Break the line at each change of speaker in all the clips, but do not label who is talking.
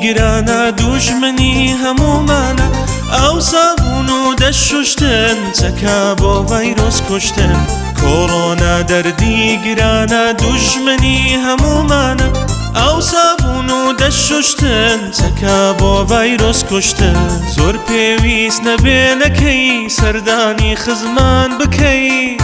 گرانە دوژمنی هەمومانە ئەو سابوون و دەشوشتن چەکە بۆ ڤایرۆس کوشتن کۆڕۆنا دەردی گرانە دوژمنی هەمومانە ئەو سابوون و دەشوشتن چەکە بۆ ڤایرۆس کوشتن زۆر پێویست نەبێنەکەی سەردانی خزمان بکەی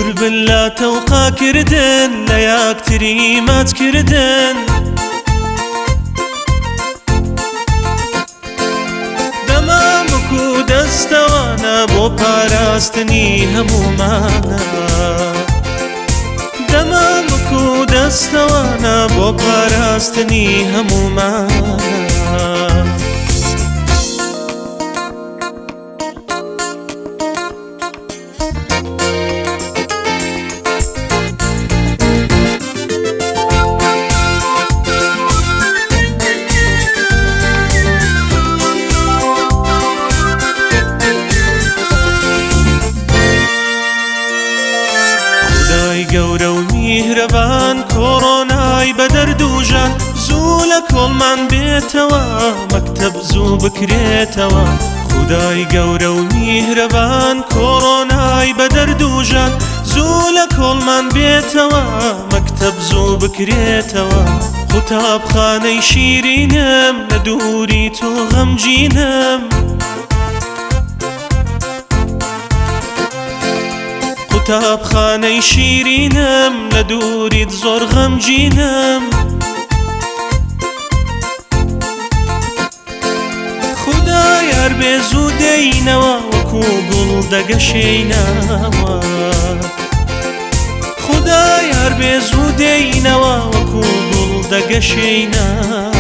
دوور بن لە تەوقاکردن لە یەکتری ماتکردن دەمامک و دەستەوانە بۆ پاراستنی هەمومانە دەمامک و دەستەوانە بۆ پاراستنی هەمومانە گەورە و میهرەبان کۆڕۆنای بەدەردوژان زوو لە کۆڵمان بێتەوە مەکتەب زوو بکرێتەوە خودای گەورە و میهرەبان کۆڕۆنای بەدەردوژان زوو لە کۆڵمان بێتەوە مەکتەب زوو بکرێتەوە قوتابخانەی شیرینم لە دووری تۆ غەمگینم قوتابخانەی شیرینم لە دووریت زۆر غەمگینم خودای هەر بێ زوو دێینەوە وەکو گوڵ دەگەشێینەوە خودای هەر بێ زوو دێینەوە وەکو گوڵ دەگەشێینەوە